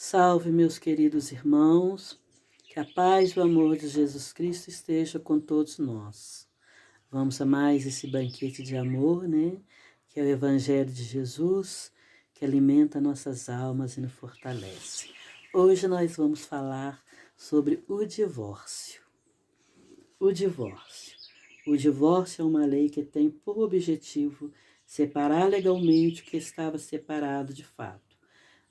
Salve, meus queridos irmãos, que a paz e o amor de Jesus Cristo esteja com todos nós. Vamos a mais esse banquete de amor, né? Que é o Evangelho de Jesus, que alimenta nossas almas e nos fortalece. Hoje nós vamos falar sobre o divórcio. O divórcio. O divórcio é uma lei que tem por objetivo separar legalmente o que estava separado de fato.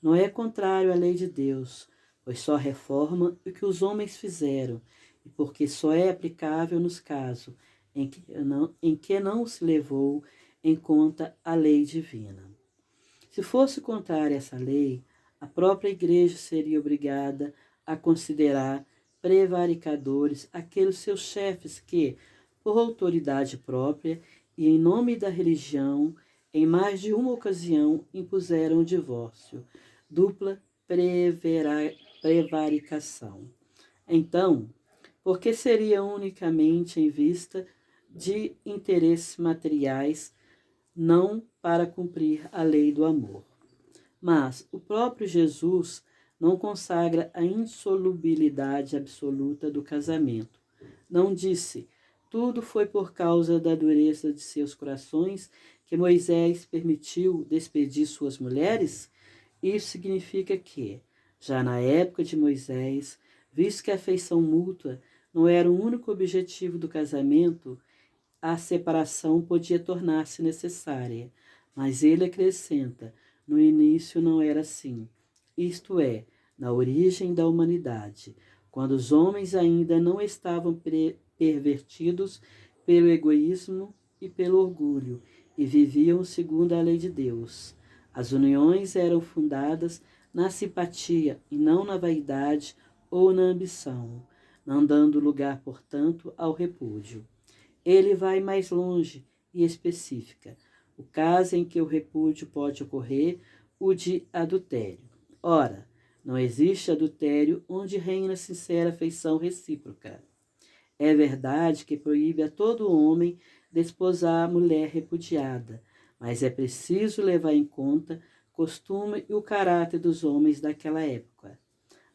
Não é contrário à lei de Deus, pois só reforma o que os homens fizeram, e porque só é aplicável nos casos em que não se levou em conta a lei divina. Se fosse contrária a essa lei, a própria Igreja seria obrigada a considerar prevaricadores aqueles seus chefes que, por autoridade própria e em nome da religião, em mais de uma ocasião impuseram o divórcio, dupla prevaricação. Então, por que seria unicamente em vista de interesses materiais, não para cumprir a lei do amor? Mas o próprio Jesus não consagra a insolubilidade absoluta do casamento. Não disse: tudo foi por causa da dureza de seus corações que Moisés permitiu despedir suas mulheres? Isso significa que, já na época de Moisés, visto que a afeição mútua não era o único objetivo do casamento, a separação podia tornar-se necessária. Mas ele acrescenta: no início não era assim. Isto é, na origem da humanidade, quando os homens ainda não estavam pervertidos pelo egoísmo e pelo orgulho, e viviam segundo a lei de Deus. As uniões eram fundadas na simpatia e não na vaidade ou na ambição, não dando lugar, portanto, ao repúdio. Ele vai mais longe e especifica o caso em que o repúdio pode ocorrer, o de adultério. Ora, não existe adultério onde reina sincera afeição recíproca. É verdade que proíbe a todo homem desposar a mulher repudiada, mas é preciso levar em conta o costume e o caráter dos homens daquela época.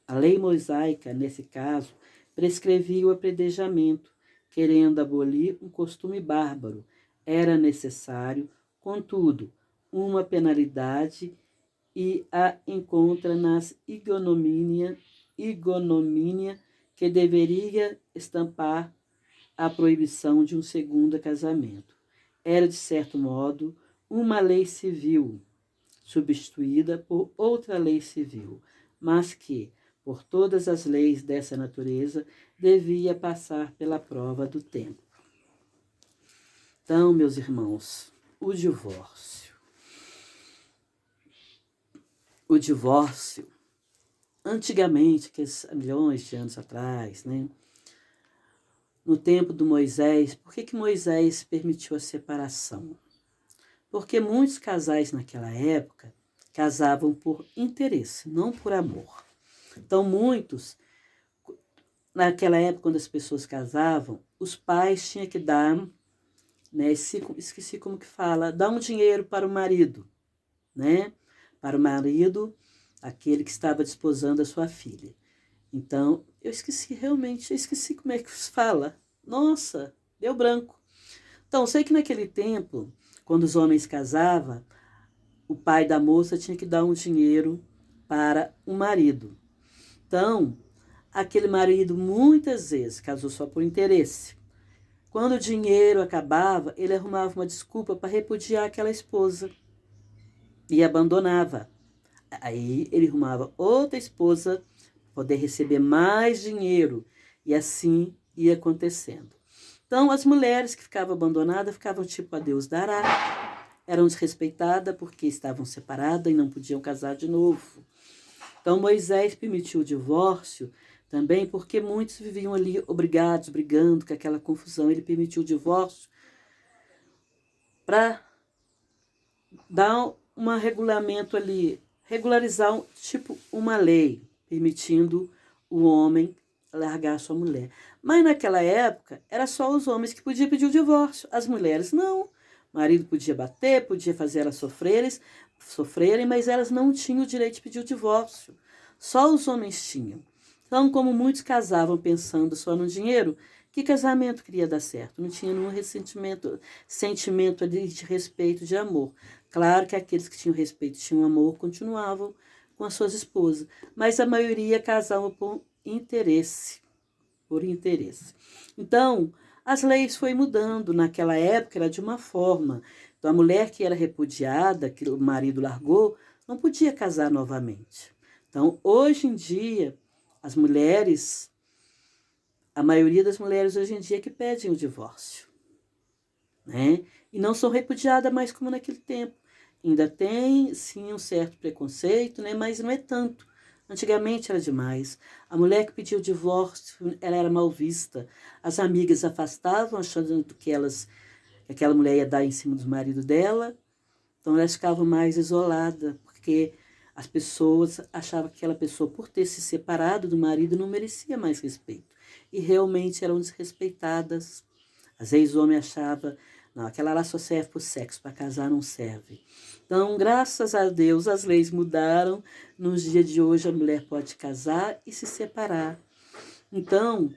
A lei mosaica, nesse caso, prescrevia o apedrejamento, querendo abolir um costume bárbaro. Era necessário, contudo, uma penalidade e a encontra nas ignomínia que deveria estampar a proibição de um segundo casamento. Era, de certo modo, uma lei civil, substituída por outra lei civil, mas que, por todas as leis dessa natureza, devia passar pela prova do tempo. Então, meus irmãos, o divórcio. O divórcio, antigamente, que milhões de anos atrás, né? No tempo do Moisés, por que Moisés permitiu a separação? Porque muitos casais naquela época casavam por interesse, não por amor. Então, muitos, naquela época, quando as pessoas casavam, os pais tinham que dar, né, esqueci como que fala, dar um dinheiro para o marido, né? Para o marido, aquele que estava desposando a sua filha. Então, eu esqueci como é que se fala. Nossa, deu branco. Então, sei que naquele tempo, quando os homens casavam, o pai da moça tinha que dar um dinheiro para o marido. Então, aquele marido muitas vezes casou só por interesse. Quando o dinheiro acabava, ele arrumava uma desculpa para repudiar aquela esposa e abandonava. Aí ele arrumava outra esposa para poder receber mais dinheiro e assim ia acontecendo. Então, as mulheres que ficavam abandonadas ficavam tipo: a Deus dará. Eram desrespeitadas porque estavam separadas e não podiam casar de novo. Então, Moisés permitiu o divórcio também porque muitos viviam ali obrigados, brigando com aquela confusão. Ele permitiu o divórcio para dar um regulamento ali, regularizar tipo uma lei, permitindo o homem largar sua mulher. Mas naquela época, era só os homens que podiam pedir o divórcio, as mulheres não. O marido podia bater, podia fazer elas sofrerem, mas elas não tinham o direito de pedir o divórcio. Só os homens tinham. Então, como muitos casavam pensando só no dinheiro, que casamento queria dar certo? Não tinha nenhum sentimento ali de respeito, de amor. Claro que aqueles que tinham respeito, tinham amor, continuavam com as suas esposas, mas a maioria casavam por interesse, Então, as leis foi mudando. Naquela época era de uma forma. Então, a mulher que era repudiada, que o marido largou, não podia casar novamente. Então, hoje em dia, as mulheres, a maioria das mulheres hoje em dia que pedem o divórcio, né? E não são repudiadas mais como naquele tempo. Ainda tem, sim, um certo preconceito, né? Mas não é tanto. Antigamente era demais. A mulher que pediu o divórcio, ela era mal vista. As amigas afastavam, achando que aquela mulher ia dar em cima do marido dela. Então elas ficavam mais isoladas, porque as pessoas achavam que aquela pessoa, por ter se separado do marido, não merecia mais respeito. E realmente eram desrespeitadas. Às vezes o homem achava, não, aquela lá só serve para o sexo, para casar não serve. Então, graças a Deus, as leis mudaram. Nos dias de hoje, a mulher pode casar e se separar. Então,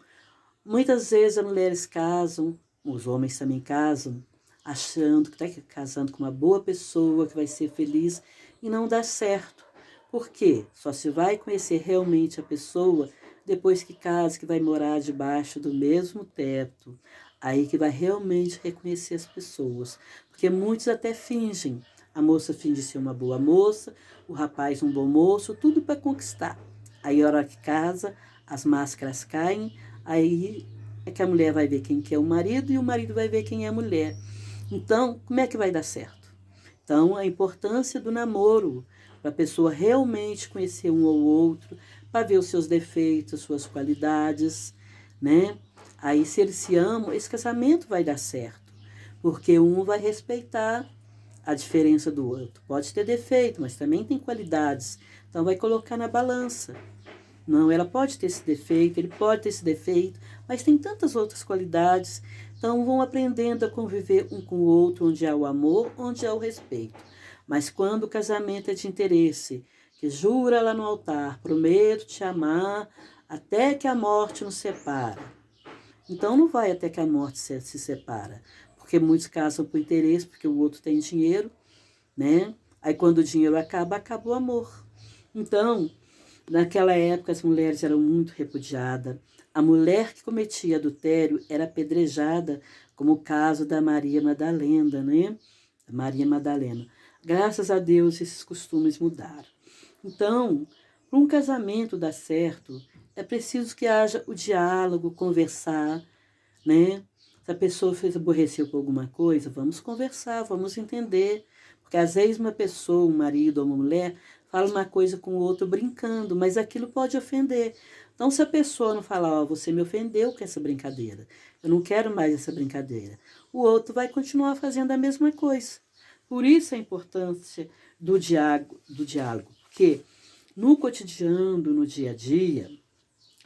muitas vezes as mulheres casam, os homens também casam, achando que está casando com uma boa pessoa, que vai ser feliz, e não dá certo. Por quê? Só se vai conhecer realmente a pessoa depois que casa, que vai morar debaixo do mesmo teto. Aí que vai realmente reconhecer as pessoas. Porque muitos até fingem. A moça finge ser uma boa moça, o rapaz um bom moço, tudo para conquistar. Aí a hora que casa, as máscaras caem, aí é que a mulher vai ver quem que é o marido e o marido vai ver quem é a mulher. Então, como é que vai dar certo? Então, a importância do namoro, para a pessoa realmente conhecer um ou outro, para ver os seus defeitos, as suas qualidades, né? Aí, se eles se amam, esse casamento vai dar certo, porque um vai respeitar a diferença do outro. Pode ter defeito, mas também tem qualidades. Então, vai colocar na balança. Não, ela pode ter esse defeito, ele pode ter esse defeito, mas tem tantas outras qualidades. Então vão aprendendo a conviver um com o outro, onde há o amor, onde há o respeito. Mas quando o casamento é de interesse, que jura lá no altar, prometo te amar até que a morte nos separa. Então não vai até que a morte se separa, porque muitos casam por interesse, porque o outro tem dinheiro, né? Aí quando o dinheiro acaba, acaba o amor. Então, naquela época, as mulheres eram muito repudiadas. A mulher que cometia adultério era apedrejada, como o caso da Maria Madalena, né? Maria Madalena. Graças a Deus, esses costumes mudaram. Então, para um casamento dar certo, é preciso que haja o diálogo, conversar, né? Se a pessoa fez aborreceu com alguma coisa, vamos conversar, vamos entender. Porque às vezes uma pessoa, um marido ou uma mulher, fala uma coisa com o outro brincando, mas aquilo pode ofender. Então, se a pessoa não falar, ó, você me ofendeu com essa brincadeira, eu não quero mais essa brincadeira, o outro vai continuar fazendo a mesma coisa. Por isso a importância do diálogo, porque no cotidiano, no dia a dia,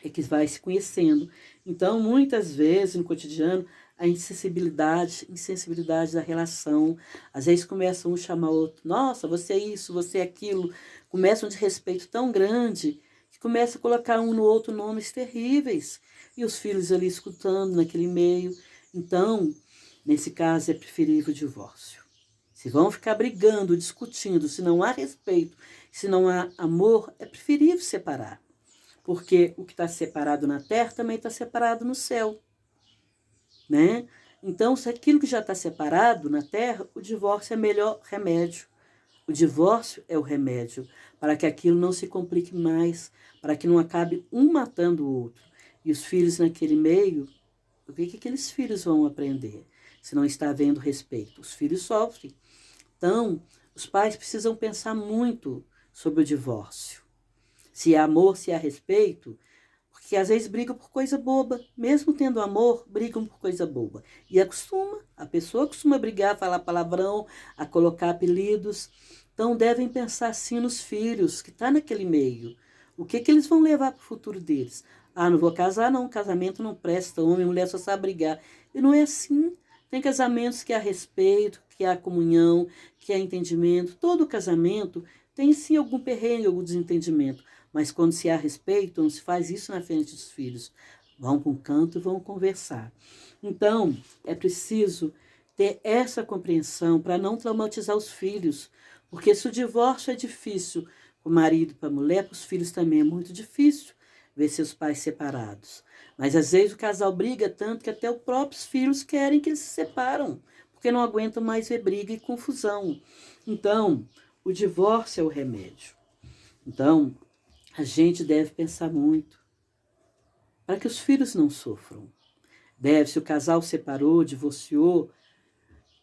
é que vai se conhecendo. Então, muitas vezes no cotidiano, a insensibilidade da relação. Às vezes começa um a chamar o outro, nossa, você é isso, você é aquilo. Começa um desrespeito tão grande que começa a colocar um no outro nomes terríveis. E os filhos ali escutando naquele meio. Então, nesse caso, é preferível o divórcio. Se vão ficar brigando, discutindo, se não há respeito, se não há amor, é preferível separar. Porque o que está separado na terra também está separado no céu, né? Então, se aquilo que já está separado na terra, o divórcio é o melhor remédio. O divórcio é o remédio para que aquilo não se complique mais, para que não acabe um matando o outro. E os filhos naquele meio, o que aqueles filhos vão aprender? Se não está havendo respeito, os filhos sofrem. Então, os pais precisam pensar muito sobre o divórcio. Se há amor, se há respeito, porque às vezes brigam por coisa boba. Mesmo tendo amor, brigam por coisa boba. E a pessoa costuma brigar, falar palavrão, a colocar apelidos. Então devem pensar assim nos filhos, que estão naquele meio. O que eles vão levar para o futuro deles? Ah, não vou casar não, casamento não presta, homem e mulher só sabe brigar. E não é assim. Tem casamentos que há respeito, que há comunhão, que há entendimento. Todo casamento tem sim algum perrengue, algum desentendimento, mas quando se há respeito, não se faz isso na frente dos filhos. Vão para um canto e vão conversar. Então, é preciso ter essa compreensão para não traumatizar os filhos, porque se o divórcio é difícil para o marido, para a mulher, para os filhos também é muito difícil ver seus pais separados. Mas às vezes o casal briga tanto que até os próprios filhos querem que eles se separam, porque não aguentam mais ver briga e confusão. Então, o divórcio é o remédio. Então, a gente deve pensar muito para que os filhos não sofram. Se o casal separou, divorciou,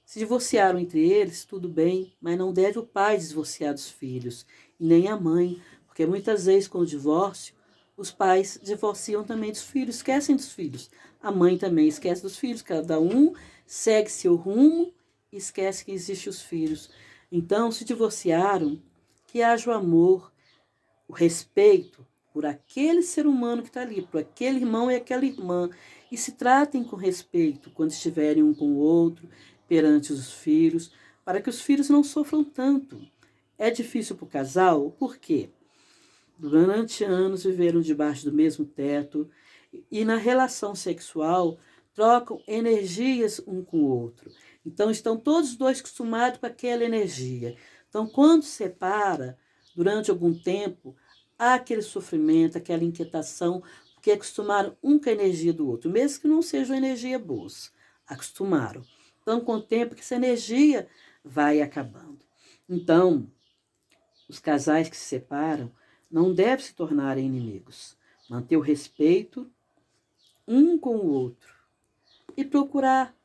se divorciaram entre eles, tudo bem, mas não deve o pai divorciar dos filhos, e nem a mãe, porque muitas vezes com o divórcio, os pais divorciam também dos filhos, esquecem dos filhos. A mãe também esquece dos filhos, cada um segue seu rumo e esquece que existem os filhos. Então, se divorciaram, que haja o amor, o respeito por aquele ser humano que está ali, por aquele irmão e aquela irmã, e se tratem com respeito quando estiverem um com o outro, perante os filhos, para que os filhos não sofram tanto. É difícil para o casal, por quê? Durante anos viveram debaixo do mesmo teto e na relação sexual trocam energias um com o outro. Então estão todos os dois acostumados com aquela energia. Então quando separa, durante algum tempo, há aquele sofrimento, aquela inquietação, porque acostumaram um com a energia do outro, mesmo que não sejam energia boas, acostumaram. Então com o tempo que essa energia vai acabando. Então, os casais que se separam não devem se tornar inimigos. Manter o respeito um com o outro e procurar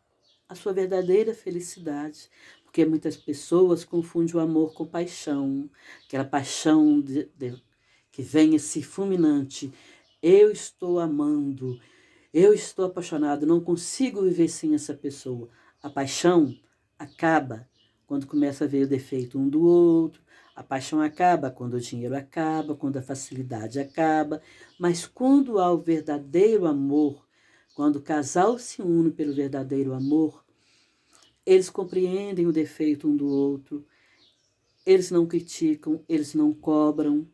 a sua verdadeira felicidade. Porque muitas pessoas confundem o amor com paixão, aquela paixão que vem esse fulminante. Eu estou amando, eu estou apaixonado, não consigo viver sem essa pessoa. A paixão acaba quando começa a ver o defeito um do outro. A paixão acaba quando o dinheiro acaba, quando a facilidade acaba. Mas quando há o verdadeiro amor, quando o casal se une pelo verdadeiro amor, eles compreendem o defeito um do outro, eles não criticam, eles não cobram,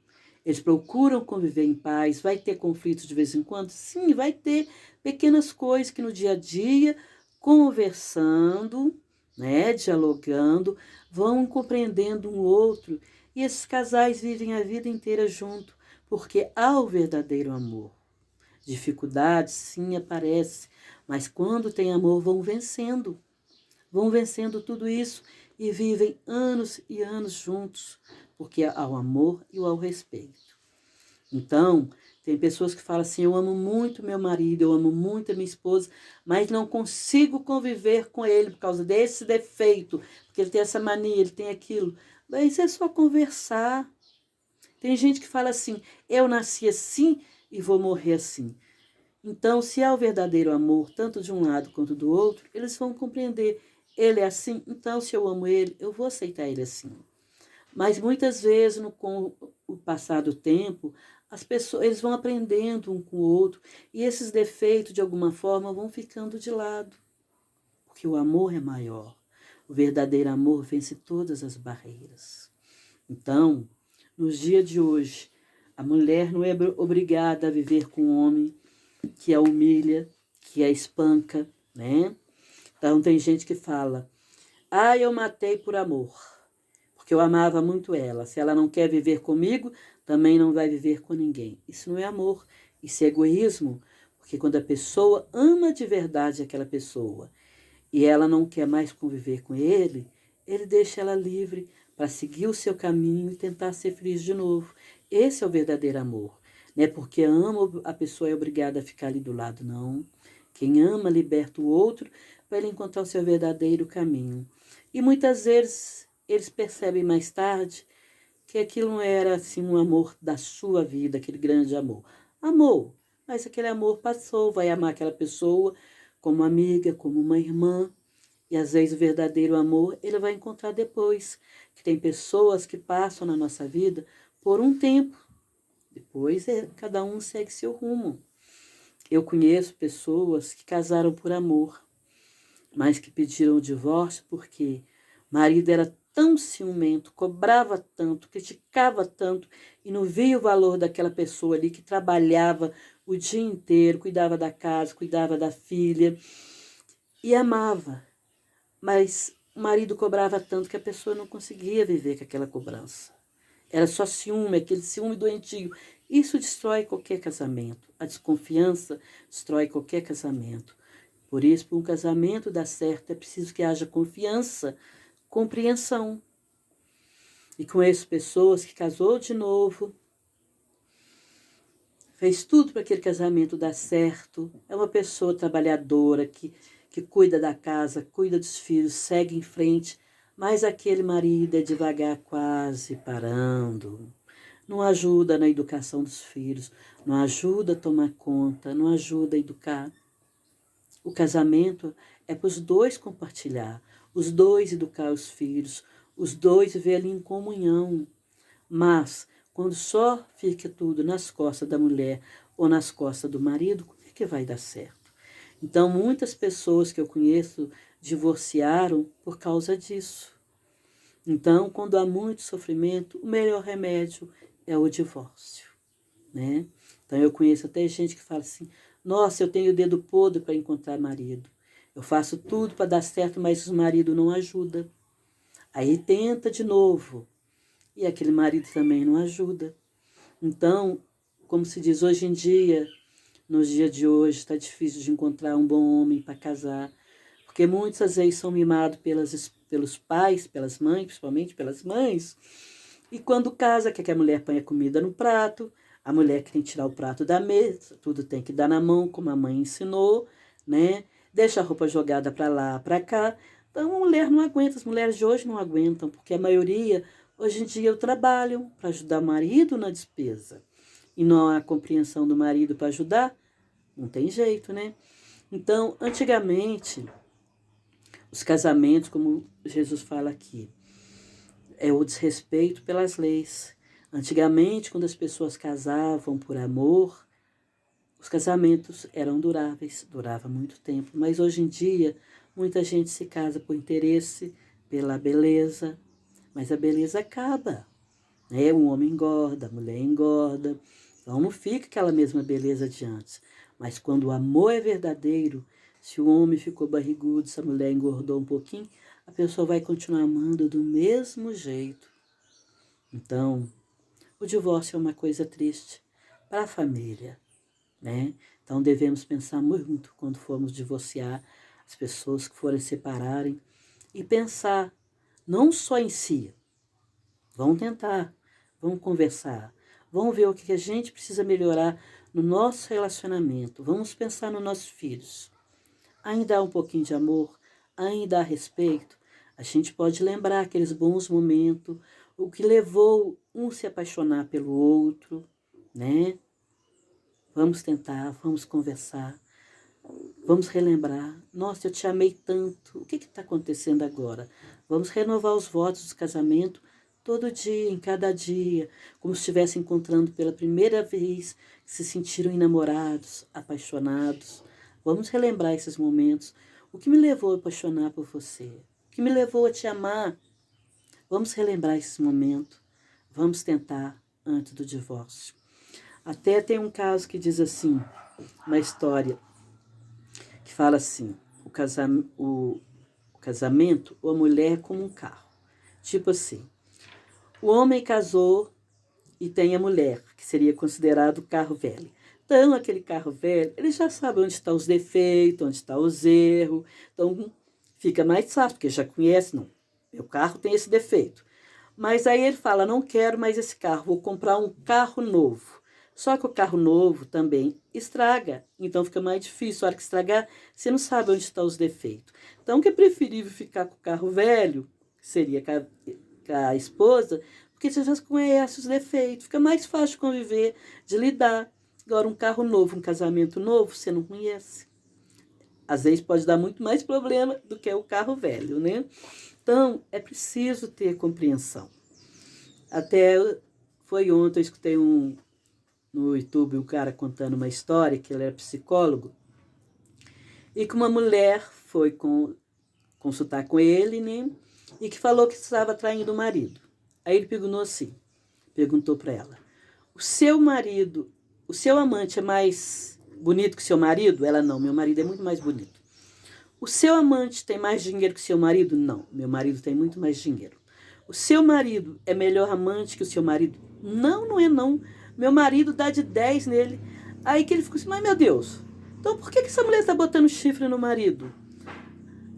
eles procuram conviver em paz. Vai ter conflitos de vez em quando? Sim, vai ter pequenas coisas que no dia a dia, conversando, né, dialogando, vão compreendendo um outro. E esses casais vivem a vida inteira junto, porque há o verdadeiro amor. Dificuldades, sim, aparecem, mas quando tem amor, vão vencendo tudo isso e vivem anos e anos juntos, porque há o amor e o respeito. Então, tem pessoas que falam assim, eu amo muito meu marido, eu amo muito a minha esposa, mas não consigo conviver com ele por causa desse defeito, porque ele tem essa mania, ele tem aquilo. Mas é só conversar. Tem gente que fala assim, eu nasci assim e vou morrer assim. Então, se há o verdadeiro amor, tanto de um lado quanto do outro, eles vão compreender. Ele é assim, então se eu amo ele, eu vou aceitar ele assim. Mas muitas vezes, com o passar do tempo, as pessoas, eles vão aprendendo um com o outro e esses defeitos, de alguma forma, vão ficando de lado. Porque o amor é maior. O verdadeiro amor vence todas as barreiras. Então, nos dias de hoje, a mulher não é obrigada a viver com o homem que a humilha, que a espanca, né? Então tem gente que fala, eu matei por amor, porque eu amava muito ela. Se ela não quer viver comigo, também não vai viver com ninguém. Isso não é amor, isso é egoísmo, porque quando a pessoa ama de verdade aquela pessoa e ela não quer mais conviver com ele deixa ela livre para seguir o seu caminho e tentar ser feliz de novo. Esse é o verdadeiro amor. Não é porque ama a pessoa é obrigada a ficar ali do lado, não. Quem ama liberta o outro para ele encontrar o seu verdadeiro caminho. E muitas vezes eles percebem mais tarde que aquilo não era assim um amor da sua vida, aquele grande amor. Amor, mas aquele amor passou, vai amar aquela pessoa como amiga, como uma irmã. E às vezes o verdadeiro amor ele vai encontrar depois. Que tem pessoas que passam na nossa vida por um tempo. Depois cada um segue seu rumo. Eu conheço pessoas que casaram por amor, mas que pediram o divórcio porque o marido era tão ciumento, cobrava tanto, criticava tanto e não via o valor daquela pessoa ali que trabalhava o dia inteiro, cuidava da casa, cuidava da filha e amava. Mas o marido cobrava tanto que a pessoa não conseguia viver com aquela cobrança. Era só ciúme, aquele ciúme doentio. Isso destrói qualquer casamento. A desconfiança destrói qualquer casamento. Por isso, para um casamento dar certo, é preciso que haja confiança, compreensão. E conheço pessoas que casou de novo, fez tudo para aquele casamento dar certo. É uma pessoa trabalhadora que cuida da casa, cuida dos filhos, segue em frente. Mas aquele marido é devagar, quase parando. Não ajuda na educação dos filhos, não ajuda a tomar conta, não ajuda a educar. O casamento é para os dois compartilhar, os dois educar os filhos, os dois viver ali em comunhão. Mas, quando só fica tudo nas costas da mulher ou nas costas do marido, como é que vai dar certo? Então, muitas pessoas que eu conheço divorciaram por causa disso. Então, quando há muito sofrimento, o melhor remédio é o divórcio, né? Então, eu conheço até gente que fala assim, nossa, eu tenho o dedo podre para encontrar marido. Eu faço tudo para dar certo, mas o marido não ajuda. Aí tenta de novo. E aquele marido também não ajuda. Então, como se diz hoje em dia, nos dias de hoje, está difícil de encontrar um bom homem para casar. Porque muitas vezes são mimados pelos pais, pelas mães, principalmente pelas mães. E quando casa, quer que a mulher ponha comida no prato, a mulher que tem que tirar o prato da mesa, tudo tem que dar na mão, como a mãe ensinou, né? Deixa a roupa jogada para lá, para cá. Então a mulher não aguenta, as mulheres de hoje não aguentam, porque a maioria, hoje em dia, trabalham para ajudar o marido na despesa. E não há compreensão do marido para ajudar, não tem jeito, né? Então, antigamente, os casamentos, como Jesus fala aqui, é o desrespeito pelas leis. Antigamente, quando as pessoas casavam por amor, os casamentos eram duráveis, durava muito tempo. Mas hoje em dia, muita gente se casa por interesse, pela beleza, mas a beleza acaba, né? O homem engorda, a mulher engorda, então não fica aquela mesma beleza de antes. Mas quando o amor é verdadeiro, se o homem ficou barrigudo, se a mulher engordou um pouquinho, a pessoa vai continuar amando do mesmo jeito. Então, o divórcio é uma coisa triste para a família, né? Então, devemos pensar muito quando formos divorciar, as pessoas que forem separarem, e pensar não só em si, vão tentar, vão conversar, vão ver o que a gente precisa melhorar no nosso relacionamento, vamos pensar nos nossos filhos. Ainda há um pouquinho de amor, ainda há respeito, a gente pode lembrar aqueles bons momentos, o que levou um se apaixonar pelo outro, né? Vamos tentar, vamos conversar, vamos relembrar. Nossa, eu te amei tanto, o que está acontecendo agora? Vamos renovar os votos do casamento todo dia, em cada dia, como se estivessem encontrando pela primeira vez, se sentiram enamorados, apaixonados. Vamos relembrar esses momentos. O que me levou a apaixonar por você? O que me levou a te amar? Vamos relembrar esses momentos. Vamos tentar antes do divórcio. Até tem um caso que diz assim, uma história que fala assim, o casamento ou a mulher é como um carro. Tipo assim, o homem casou e tem a mulher, que seria considerado o carro velho. Então, aquele carro velho, ele já sabe onde estão os defeitos, onde estão os erros. Então, fica mais fácil, porque já conhece, não. Meu carro tem esse defeito. Mas aí ele fala, não quero mais esse carro, vou comprar um carro novo. Só que o carro novo também estraga, então fica mais difícil. A hora que estragar, você não sabe onde estão os defeitos. Então, que é preferível ficar com o carro velho, que seria com a esposa, porque você já conhece os defeitos, fica mais fácil de conviver, de lidar. Agora, um carro novo, um casamento novo, você não conhece. Às vezes pode dar muito mais problema do que o carro velho, né? Então, é preciso ter compreensão. Até foi ontem, eu escutei no YouTube um cara contando uma história, que ele era psicólogo, e que uma mulher foi consultar com ele, né? e que falou que estava traindo o marido. Aí ele perguntou para ela: o seu marido, o seu amante é mais bonito que o seu marido? Ela: não, meu marido é muito mais bonito. O seu amante tem mais dinheiro que o seu marido? Não, meu marido tem muito mais dinheiro. O seu marido é melhor amante que o seu marido? Não, não é não. Meu marido dá de 10 nele. Aí que ele ficou assim: mas meu Deus, então por que essa mulher está botando chifre no marido?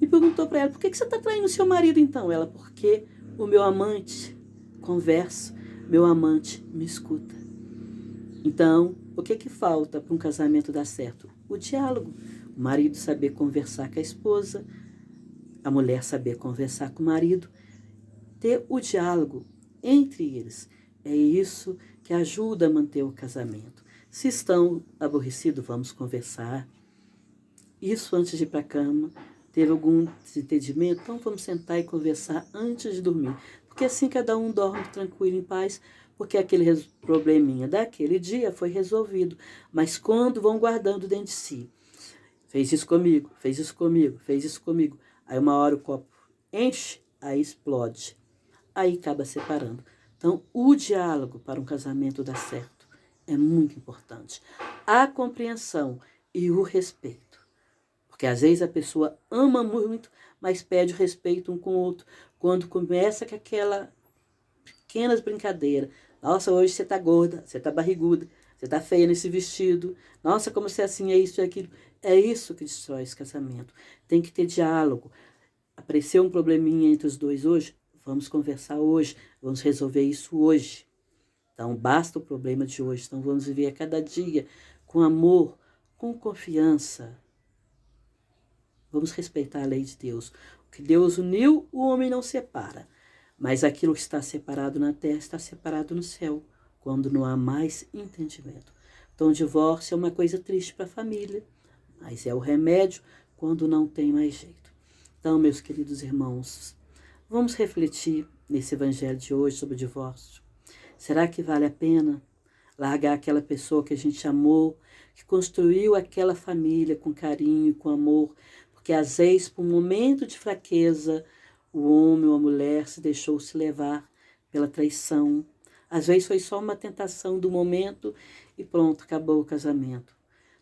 E perguntou para ela: por que você está traindo o seu marido então? Ela: porque o meu amante conversa, meu amante me escuta. Então, o que falta para um casamento dar certo? O diálogo. O marido saber conversar com a esposa, a mulher saber conversar com o marido, ter o diálogo entre eles. É isso que ajuda a manter o casamento. Se estão aborrecidos, vamos conversar. Isso antes de ir para a cama. Teve algum desentendimento? Então vamos sentar e conversar antes de dormir. Porque assim cada um dorme tranquilo, em paz, porque aquele probleminha daquele dia foi resolvido. Mas quando vão guardando dentro de si, fez isso comigo, fez isso comigo, fez isso comigo. Aí uma hora o copo enche, aí explode. Aí acaba separando. Então o diálogo para um casamento dar certo é muito importante. A compreensão e o respeito. Porque às vezes a pessoa ama muito, mas pede o respeito um com o outro. Quando começa com aquela pequenas brincadeiras. Nossa, hoje você tá gorda, você tá barriguda, você tá feia nesse vestido. Nossa, como você é assim, é isso e aquilo. É isso que destrói esse casamento. Tem que ter diálogo. Apareceu um probleminha entre os dois hoje? Vamos conversar hoje, vamos resolver isso hoje. Então, basta o problema de hoje. Então, vamos viver a cada dia com amor, com confiança. Vamos respeitar a lei de Deus. O que Deus uniu, o homem não separa. Mas aquilo que está separado na terra está separado no céu, quando não há mais entendimento. Então, o divórcio é uma coisa triste para a família, mas é o remédio quando não tem mais jeito. Então, meus queridos irmãos, vamos refletir nesse evangelho de hoje sobre o divórcio. Será que vale a pena largar aquela pessoa que a gente amou, que construiu aquela família com carinho, com amor? Porque às vezes, por um momento de fraqueza, o homem ou a mulher se deixou se levar pela traição. Às vezes foi só uma tentação do momento e pronto, acabou o casamento.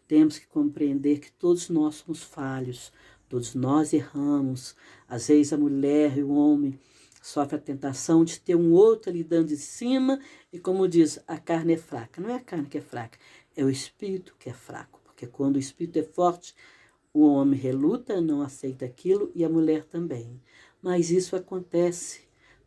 Temos que compreender que todos nós somos falhos, todos nós erramos. Às vezes a mulher e o homem sofrem a tentação de ter um outro ali dando de cima e, como diz, a carne é fraca. Não é a carne que é fraca, é o espírito que é fraco. Porque quando o espírito é forte, o homem reluta, não aceita aquilo e a mulher também. Mas isso acontece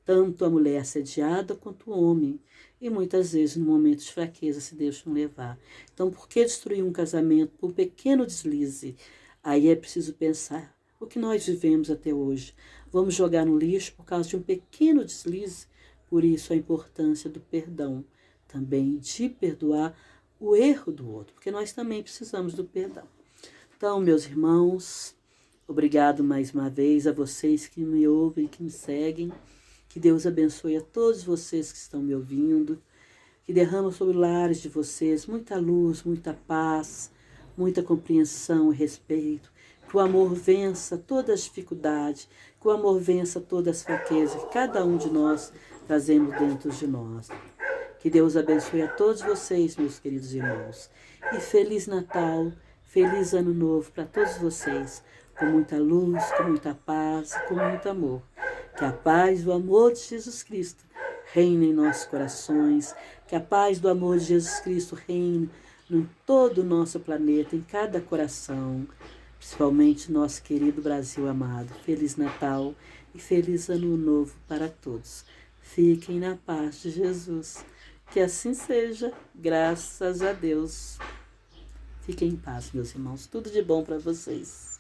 tanto a mulher assediada quanto o homem. E muitas vezes, no momento de fraqueza, se deixam levar. Então, por que destruir um casamento por um pequeno deslize? Aí é preciso pensar o que nós vivemos até hoje. Vamos jogar no lixo por causa de um pequeno deslize? Por isso a importância do perdão. Também de perdoar o erro do outro, porque nós também precisamos do perdão. Então, meus irmãos, obrigado mais uma vez a vocês que me ouvem, que me seguem. Que Deus abençoe a todos vocês que estão me ouvindo. Que derrama sobre os lares de vocês muita luz, muita paz, muita compreensão e respeito. Que o amor vença todas as dificuldades, que o amor vença todas as fraquezas que cada um de nós trazemos dentro de nós. Que Deus abençoe a todos vocês, meus queridos irmãos. E Feliz Natal, Feliz Ano Novo para todos vocês, com muita luz, com muita paz, com muito amor. Que a paz e o amor de Jesus Cristo reine em nossos corações, que a paz do amor de Jesus Cristo reine em todo o nosso planeta, em cada coração, principalmente nosso querido Brasil amado. Feliz Natal e Feliz Ano Novo para todos. Fiquem na paz de Jesus. Que assim seja, graças a Deus. Fiquem em paz, meus irmãos. Tudo de bom para vocês.